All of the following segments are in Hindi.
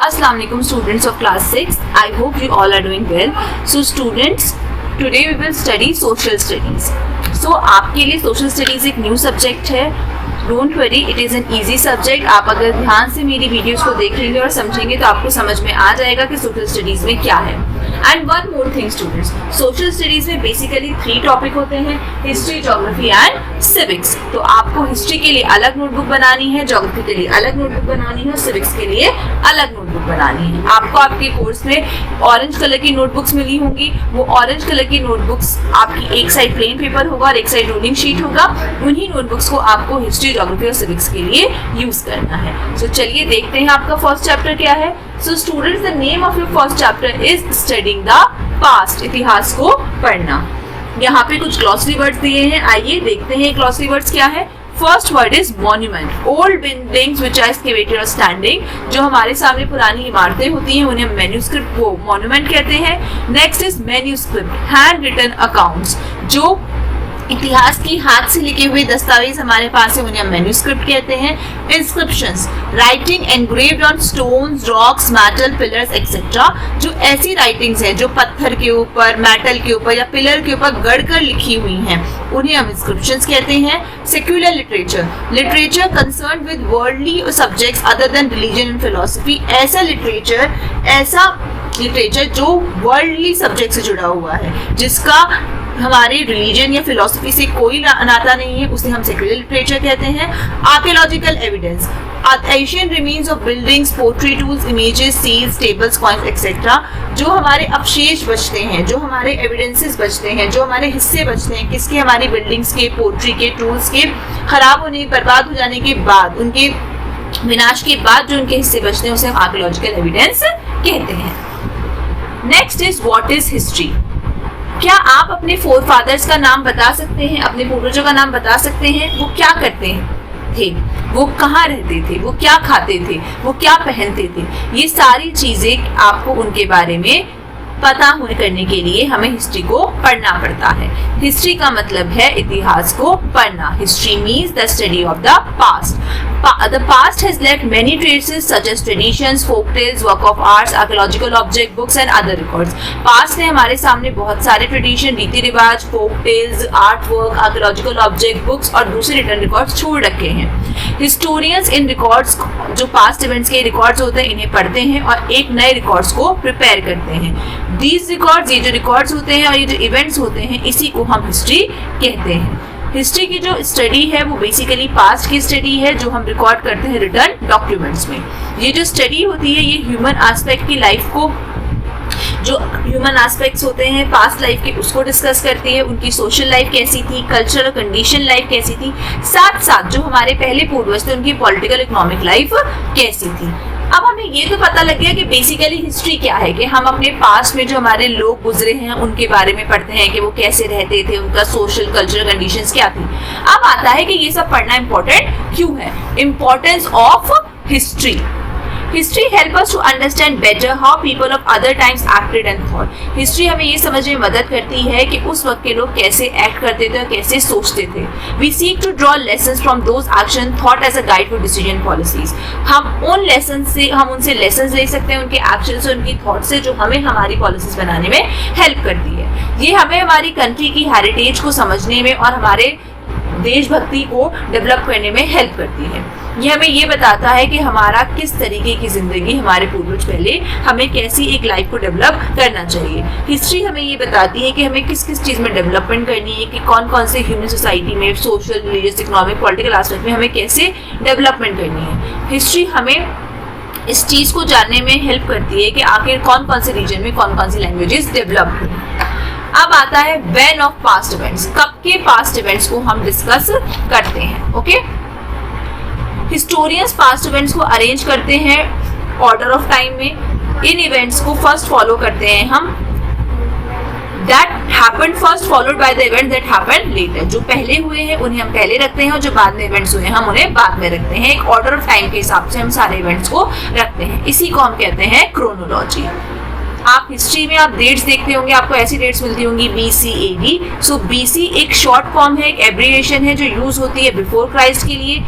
Assalamu alaikum students of class 6. I hope you all are doing well. So students, today we will study social studies. So आपके लिए social studies एक new subject है. Don't worry, it is an easy subject. आप अगर ध्यान से मेरी वीडियोस को देखेंगे और समझेंगे तो आपको समझ में आ जाएगा कि social studies में क्या है. And one more thing students, social studies में basically 3 टॉपिक होते हैं, history, geography and civics. तो आपको history के लिए अलग नोटबुक बनानी है, geography के लिए अलग नोटबुक बनानी है और civics के लिए अलग नोटबुक बनानी है. आपको आपके कोर्स में ऑरेंज कलर की नोटबुक्स मिली होंगी. वो ऑरेंज कलर की नोटबुक्स आपकी एक साइड प्लेन पेपर होगा और एक साइड रोलिंग शीट होगा. उन्हीं नोटबुक्स को आपको हिस्ट्री, ज्योग्राफी और सिविक्स के लिए यूज करना है. तो चलिए देखते हैं आपका फर्स्ट चैप्टर क्या है. So students, the name of your first chapter is studying the past. इतिहास को पढ़ना. यहाँ पे कुछ glossary words दिए हैं. आइए देखते हैं glossary words क्या है. First word is monument. Old buildings which are excavated or standing. जो हमारे सामने पुरानी इमारतें होती हैं उन्हें manuscript को monument कहते हैं. Next is manuscript. Handwritten accounts. जो इतिहास की हाथ से लिखे हुए दस्तावेज हमारे पास है उन्हें हम मैन्यूस्क्रिप्ट कहते हैं. Inscriptions, writing engraved on stones, rocks, metal, pillars etcetera. जो ऐसी राइटिंग्स हैं जो पत्थर के ऊपर, मेटल के ऊपर या पिलर के ऊपर गढ़कर लिखी हुई हैं उन्हें हम इंस्क्रिप्शंस कहते हैं. Secular literature, literature concern with worldly subjects other than religion and philosophy. ऐसा लिटरेचर जो वर्ल्डली सब्जेक्ट से जुड़ा हुआ है, जिसका हमारे रिलीजन या फिलोसफी से कोई नाता नहीं है, उसे हम सेक्युलर लिटरेचर कहते हैं. Archaeological evidence, Asian remains of buildings, pottery tools, images, seals, tables, coins etcetera. जो हमारे अवशेष बचते हैं, जो हमारे एविडेंसेस बचते हैं, जो हमारे हिस्से बचते हैं किसके, हमारी बिल्डिंग्स के, पोट्री के, टूल्स के खराब होने, बर्बाद हो जाने के बाद, उनके विनाश के बाद जो उनके हिस्से बचते हैं उसे हम आर्कियोलॉजिकल एविडेंस कहते हैं. Next is what is history. क्या आप अपने फोर फादर्स का नाम बता सकते हैं, अपने पूर्वजों का नाम बता सकते हैं? वो क्या करते थे, वो कहाँ रहते थे, वो क्या खाते थे, वो क्या पहनते थे? ये सारी चीजें आपको उनके बारे में पता करने के लिए हमें हिस्ट्री को पढ़ना पड़ता है. हिस्ट्री का मतलब है इतिहास को पढ़ना. History means the study of the past. The past has left many traces such as traditions, folk tales, work of arts, archaeological objects, books and other records. Past ने हमारे सामने बहुत सारे ट्रेडिशन, रीति रिवाज, folk tales, art work, archaeological object, books और दूसरे रिटर्न रिकॉर्ड्स छोड़ रखे हैं. हिस्टोरियंस इन रिकॉर्ड्स, जो पास्ट इवेंट्स के रिकॉर्ड्स होते हैं, इन्हें पढ़ते हैं और एक नए रिकॉर्ड्स को प्रिपेयर करते हैं. These records, ये जो रिकॉर्ड्स होते हैं और ये जो इवेंट्स होते हैं, इसी को हम हिस्ट्री कहते हैं. हिस्ट्री की जो स्टडी है वो बेसिकली पास्ट की स्टडी है जो हम रिकॉर्ड करते हैं रिटर्न डॉक्यूमेंट्स में. ये जो स्टडी होती है ये ह्यूमन एस्पेक्ट की लाइफ को, जो ह्यूमन एस्पेक्ट्स होते हैं पास्ट लाइफ के, उसको डिस्कस करती है. उनकी सोशल लाइफ कैसी थी, कल्चरल कंडीशन लाइफ कैसी थी, साथ साथ जो हमारे पहले पूर्वज थे उनकी पॉलिटिकल इकोनॉमिक लाइफ कैसी थी. अब हमें ये तो पता लग गया कि बेसिकली हिस्ट्री क्या है, कि हम अपने पास्ट में जो हमारे लोग गुजरे हैं उनके बारे में पढ़ते हैं कि वो कैसे रहते थे, उनका सोशल कल्चरल कंडीशंस क्या थी. अब आता है कि ये सब पढ़ना इंपॉर्टेंट क्यों है. Importance of history. History help us to understand better how people of other times acted and thought. History हमें ये समझने में मदद करती है कि उस वक्त के लोग कैसे एक्ट करते थे और कैसे सोचते थे. We seek to draw lessons from those action thought as a guide for decision policies. हम उन लेसन से, हम उनसे लेसन्स ले सकते हैं, उनके एक्शन से, उनकी थॉट से, जो हमें हमारी पॉलिसीज बनाने में हेल्प करती है. ये हमें हमारी कंट्री की हेरिटेज को समझने में और हमारे देशभक्ति को डेवलप करने में हेल्प करती है. ये हमें ये बताता है कि हमारा किस तरीके की जिंदगी, हमारे पूर्वज पहले हमें कैसी एक लाइफ को डेवलप करना चाहिए. हिस्ट्री हमें ये बताती है कि हमें किस किस चीज़ में डेवलपमेंट करनी है, कि कौन कौन से ह्यूमन सोसाइटी में, social, religious, economic, political aspect में हमें कैसे डेवलपमेंट करनी है. हिस्ट्री हमें इस चीज़ को जानने में हेल्प करती है कि आखिर कौन कौन से रीजन में कौन कौन सी लैंग्वेजेस डेवलप हुई. अब आता है व्हेन ऑफ पास्ट इवेंट्स. कब के पास्ट इवेंट्स को हम डिस्कस करते हैं. ओके, हिस्टोरियंस पास्ट इवेंट्स को अरेंज करते हैं ऑर्डर ऑफ टाइम में. इन इवेंट्स को फर्स्ट फॉलो करते हैं हम, that happened first followed by the event that happened later. जो पहले हुए हैं उन्हें हम पहले रखते हैं और जो बाद में इवेंट्स हुए हैं हम उन्हें बाद में रखते हैं. एक ऑर्डर ऑफ टाइम के हिसाब से हम सारे इवेंट्स को रखते हैं. इसी को हम कहते हैं क्रोनोलॉजी. आप हिस्ट्री में आप डेट्स देखते होंगे, आपको ऐसी डेट्स मिलती होंगी BC-AD. सो BC एक शॉर्ट फॉर्म है, एक एब्रिविएशन है जो यूज होती है बिफोर क्राइस्ट के लिए.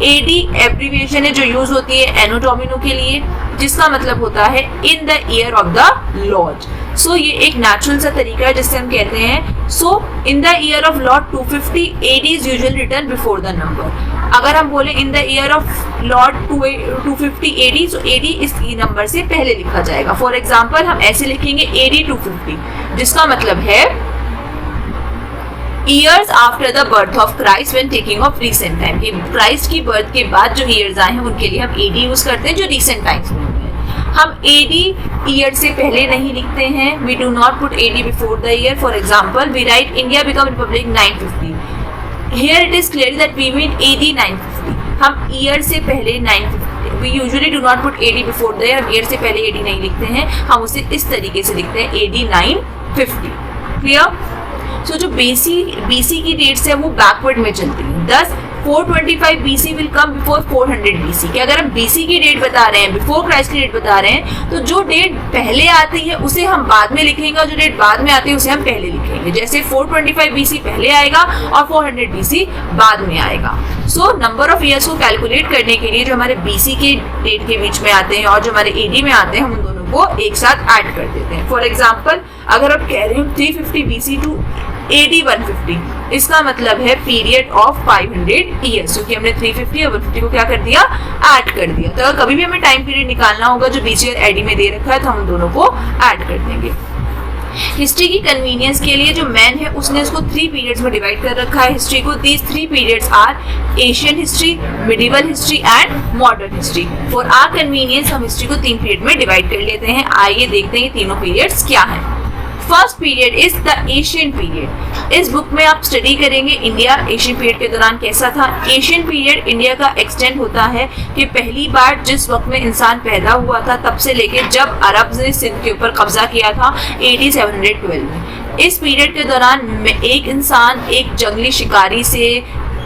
AD एब्रिविएशन है जो यूज होती है एनो डोमिनो के लिए. जिसका मतलब होता है in the year of the Lord. So ये एक नेचुरल सा तरीका है जिससे हम कहते हैं so in the year of Lord 250 AD is usually written before the number. अगर हम बोले in the year of Lord 250 AD, so AD इस नंबर से पहले लिखा जाएगा। फॉर एग्जाम्पल हम ऐसे लिखेंगे AD 250, जिसका मतलब है years after the birth of Christ when taking of recent time. कि क्राइस्ट की बर्थ के बाद जो ईयर्स आए हैं उनके लिए हम AD यूज करते हैं जो रीसेंट टाइम्स में हुए हैं। हम AD ईयर से पहले नहीं लिखते हैं, we do not put AD before the year. For example we write India become republic 950, here it is clear that we mean AD 950। हम ईयर से पहले 950, we usually do not put AD before the year, हम ईयर से पहले AD नहीं लिखते हैं, हम उसे इस तरीके से लिखते हैं AD 950। क्लियर? सो जो BC की डेट्स है वो बैकवर्ड में चलती है। दस 425 BC will come before 400 BC। कि अगर हम BC की डेट बता रहे हैं, बिफोर क्राइस्ट की डेट बता रहे हैं, तो जो डेट पहले आती है उसे हम बाद में लिखेंगे और जो डेट बाद में आती है उसे हम पहले लिखेंगे। जैसे 425 BC पहले आएगा और 400 BC बाद में आएगा। सो नंबर ऑफ ईयर्स को कैलकुलेट करने के लिए जो हमारे BC के डेट के बीच में आते हैं और जो हमारे AD में आते हैं, हम उन दोनों को एक साथ ऐड कर देते हैं। फॉर एग्जाम्पल अगर आप कह रहे हैं 350 BC टू AD 150, इसका मतलब है पीरियड ऑफ 500 ईयर्स, क्योंकि हमने 350 और 150 को क्या कर दिया, ऐड कर दिया। तो अगर कभी भी हमें टाइम पीरियड निकालना होगा जो BC और AD में दे रखा है, तो हम दोनों को ऐड कर देंगे। हिस्ट्री की कन्वीनियंस के लिए जो मैन है उसने इसको 3 पीरियड्स में डिवाइड कर रखा है हिस्ट्री को। These 3 periods are Asian history, medieval history and modern history. For our convenience हम हिस्ट्री को 3 पीरियड में डिवाइड कर लेते हैं। आइए देखते हैं ये तीनों पीरियड्स क्या हैं। First period is the Asian period. इस बुक में आप स्टडी करेंगे इंडिया एशियन पीरियड के दौरान कैसा था। एशियन पीरियड इंडिया का एक्सटेंड होता है कि पहली बार जिस वक्त में इंसान पैदा हुआ था तब से लेकर जब अरब ने सिंध के ऊपर कब्जा किया था AD 712 में। इस पीरियड के दौरान एक इंसान एक जंगली शिकारी से,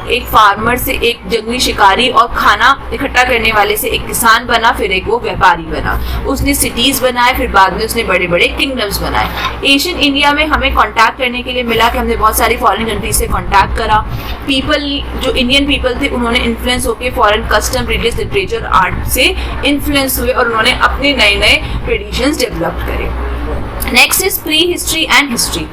एक फार्मर से एक जंगली शिकारी और खाना इकट्ठा करने वाले से एक किसान बना, फिर एक वो व्यापारी बना। उसने सिटीज बनाए, फिर बाद में उसने बड़े बड़े किंगडम्स बनाए। एशियन इंडिया में हमें कांटेक्ट करने के लिए मिला कि हमने बहुत सारी फॉरेन कंट्रीज से कांटेक्ट करा। पीपल जो इंडियन पीपल थे उन्होंने इन्फ्लुएंस होकर foreign custom, religious, literature, art से इन्फ्लुएंस हुए और उन्होंने अपने नए नए ट्रेडिशंस डेवलप करे। Next is pre history and history.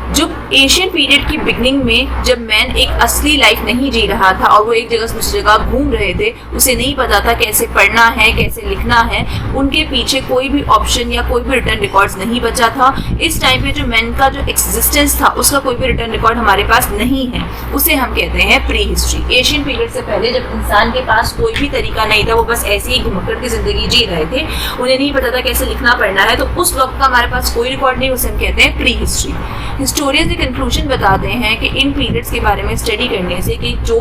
जो एशियन पीरियड की बिगनिंग में जब मैन एक असली लाइफ नहीं जी रहा था और वो एक जगह से दूसरी जगह घूम रहे थे, उसे नहीं पता था कैसे पढ़ना है, कैसे लिखना है, उनके पीछे कोई भी ऑप्शन या कोई भी रिटर्न रिकॉर्ड्स नहीं बचा था। इस टाइम पे जो मैन का जो एक्सिस्टेंस था उसका कोई भी रिटर्न रिकॉर्ड हमारे पास नहीं है, उसे हम कहते हैं प्री हिस्ट्री। एशियन पीरियड से पहले जब इंसान के पास कोई भी तरीका नहीं था, वो बस ऐसे ही घुमकर की जिंदगी जी रहे थे, उन्हें नहीं पता था कैसे लिखना पढ़ना है, तो उस वक्त का हमारे पास कोई रिकॉर्ड नहीं, उसे हम कहते हैं प्री हिस्ट्री। हिस्टोरियंस एक कंक्लूजन बताते हैं कि इन पीरियड्स के बारे में स्टडी करने से कि जो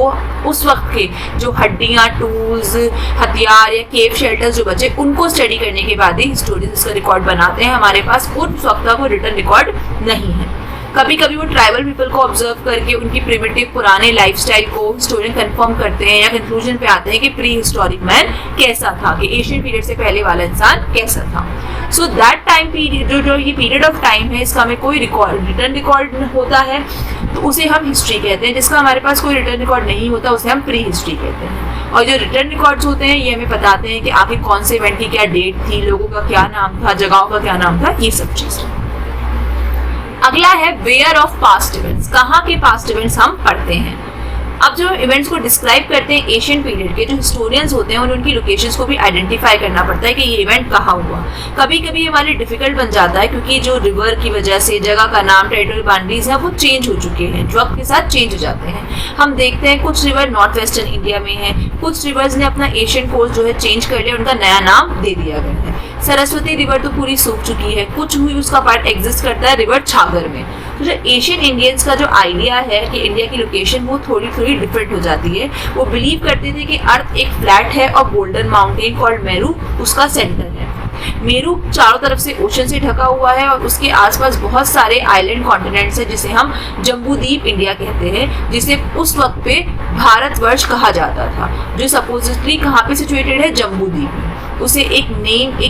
उस वक्त के जो हड्डियां, टूल्स, हथियार या केव शेल्टर्स जो बचे, उनको स्टडी करने के बाद ही हिस्टोरियंस इसका रिकॉर्ड बनाते हैं। हमारे पास उस वक्त का कोई रिटर्न रिकॉर्ड नहीं है। कभी कभी वो ट्राइबल पीपल को ऑब्जर्व करके उनकी प्रिमिटिव पुराने लाइफस्टाइल को हिस्टोरियन कंफर्म करते हैं या कंक्लूजन पे आते हैं कि प्री हिस्टोरिक मैन कैसा था, कि एशियन पीरियड से पहले वाला इंसान कैसा था। सो दैट टाइम पीरियड, जो ये पीरियड ऑफ टाइम है, इसका हमें कोई रिटर्न रिकॉर्ड होता है तो उसे हम हिस्ट्री कहते हैं। जिसका हमारे पास कोई रिटर्न रिकॉर्ड नहीं होता उसे हम प्री हिस्ट्री कहते हैं। और जो रिटर्न रिकॉर्ड्स होते हैं ये हमें बताते हैं कि आखिर कौन से इवेंट की क्या डेट थी, लोगों का क्या नाम था, जगहों का क्या नाम था, ये सब चीज़। अगला है वेयर ऑफ पास्ट इवेंट्स। कहाँ के पास्ट इवेंट्स हम पढ़ते हैं। अब जो इवेंट्स को डिस्क्राइब करते हैं एशियन पीरियड के, जो हिस्टोरियंस होते हैं उनकी लोकेशंस को भी आइडेंटिफाई करना पड़ता है कि ये इवेंट कहाँ हुआ। कभी कभी हमारे डिफिकल्ट बन जाता है क्योंकि जो रिवर की वजह से जगह का नाम, टेरिटोरियल बाउंड्रीज है वो चेंज हो चुके हैं, जो वक्त के साथ चेंज हो जाते हैं। हम देखते हैं कुछ रिवर नॉर्थ वेस्टर्न इंडिया में है, कुछ रिवर्स ने अपना एशियन कोर्स जो है चेंज कर लिया, उनका नया नाम दे दिया गया है। सरस्वती रिवर तो पूरी सूख चुकी है, कुछ हुई उसका पार्ट एग्जिस्ट करता है रिवर छागर में। तो जो एशियन इंडियंस का जो आइडिया है कि इंडिया की लोकेशन वो थोड़ी थोड़ी डिफरेंट हो जाती है। वो बिलीव करते थे कि अर्थ एक फ्लैट है और गोल्डन माउंटेन कॉल्ड मेरू उसका सेंटर है। मेरू चारों तरफ से ओशन से ढका हुआ है और उसके आसपास बहुत सारे आइलैंड कॉन्टिनेंट्स हैं जिसे हम जम्बूद्वीप इंडिया कहते हैं, जिसे उस वक्त पे भारतवर्ष कहा जाता था, जो सपोजिटली कहाँ पे सिचुएटेड है, जम्बूद्वीप में। उसे एक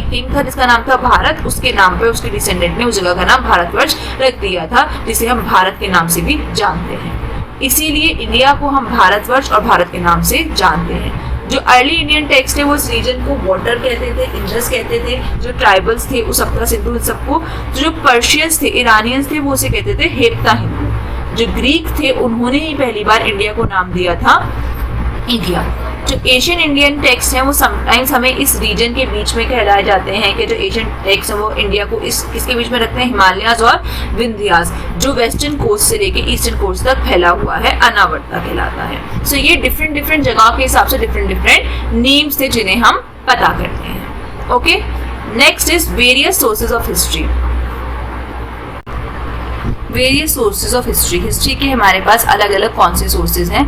किंग था जिसका नाम था भारत, उसके नाम पे उसके डिसेंडेंट ने उस जगह का नाम भारतवर्ष रख दिया था, जिसे हम भारत के नाम से भी जानते हैं। इसीलिए इंडिया को हम भारतवर्ष और भारत के नाम से जानते हैं। जो अर्ली इंडियन टेक्स्ट है वो इस रीजन को वाटर कहते थे, इंडस कहते थे, जो ट्राइबल्स थे वो सप्ता सिंधु सबको, जो पर्शियंस थे, ईरानियंस थे, वो उसे कहते थे हेप्ता हिंदू, जो ग्रीक थे उन्होंने ही पहली बार इंडिया को नाम दिया था इंडिया। जो एशियन इंडियन टेक्स्ट हैं वो समटाइम्स हमें इस रीजन के बीच में कहलाए जाते हैं कि जो एशियन टेक्स्ट है वो इंडिया को इसके बीच में रखते हैं, हिमालयाज और विंध्यास, जो वेस्टर्न कोस्ट से लेके ईस्टर्न कोस्ट तक फैला हुआ है, अनावर्ता कहलाता है। सो ये डिफरेंट डिफरेंट जगह के हिसाब से डिफरेंट डिफरेंट नेम्स थे जिन्हें हम पता करते हैं। Okay, next is various sources of history. Various sources of history, history के हमारे पास अलग अलग कौन से सोर्सेज हैं।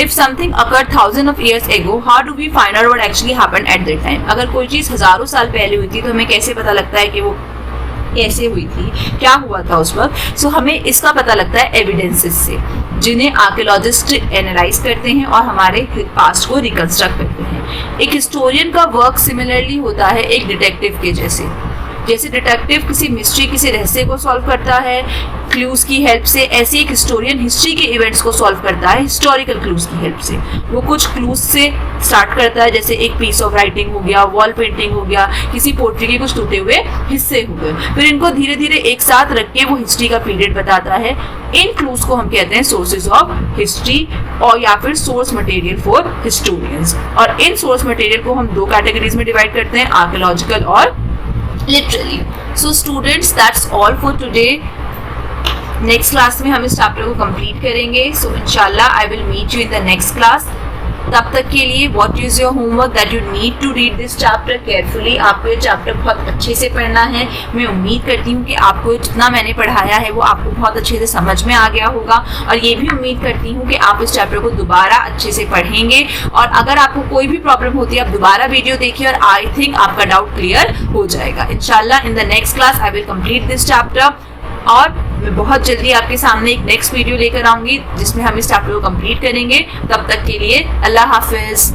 If something occurred thousand of years ago, how do we find out what actually happened at that time. अगर कोई चीज़ हजारों साल पहले हुई थी तो हमें कैसे पता लगता है कि वो कैसे हुई थी, क्या हुआ था उस वक्त। सो हमें इसका पता लगता है एविडेंसेस से, जिन्हें आर्कियोलॉजिस्ट एनालाइज करते हैं और हमारे पास्ट को रिकंस्ट्रक्ट करते हैं। एक हिस्टोरियन का वर्क सिमिलरली होता है एक डिटेक्टिव के जैसे डिटेक्टिव किसी मिस्ट्री, किसी रहस्य को सॉल्व करता है क्लूज की हेल्प से, ऐसे एक हिस्टोरियन हिस्ट्री के इवेंट्स को सॉल्व करता है हिस्टोरिकल क्लूज की हेल्प से। वो कुछ क्लूज से स्टार्ट करता है, जैसे एक पीस ऑफ राइटिंग हो गया, वॉल पेंटिंग हो गया, किसी पोट्री के कुछ टूटे हुए हिस्से हो गए, फिर इनको धीरे धीरे एक साथ रख के वो हिस्ट्री का पीरियड बताता है। इन क्लूज को हम कहते हैं सोर्सेज ऑफ हिस्ट्री और या फिर सोर्स मटेरियल फॉर हिस्टोरियंस। और इन सोर्स मटेरियल को हम दो कैटेगरीज में डिवाइड करते हैं, आर्कियोलॉजिकल और literally. So students, that's all for today. Next class में हम इस चैप्टर को कंप्लीट करेंगे। सो इंशाल्लाह I will meet you in the next class. तब तक के लिए what is your homework that you need to read this chapter carefully. आपको ये चैप्टर बहुत अच्छे से पढ़ना है। मैं उम्मीद करती हूँ कि आपको जितना मैंने पढ़ाया है वो आपको बहुत अच्छे से समझ में आ गया होगा, और ये भी उम्मीद करती हूँ कि आप इस चैप्टर को दोबारा अच्छे से पढ़ेंगे। और अगर आपको कोई भी प्रॉब्लम होती है आप दोबारा वीडियो देखिए और आई थिंक आपका डाउट क्लियर हो जाएगा। इंशाल्लाह इन the next class I will complete this chapter, और मैं बहुत जल्दी आपके सामने एक नेक्स्ट वीडियो लेकर आऊंगी जिसमें हम इस चैप्टर को कंप्लीट करेंगे। तब तक के लिए अल्लाह हाफिज।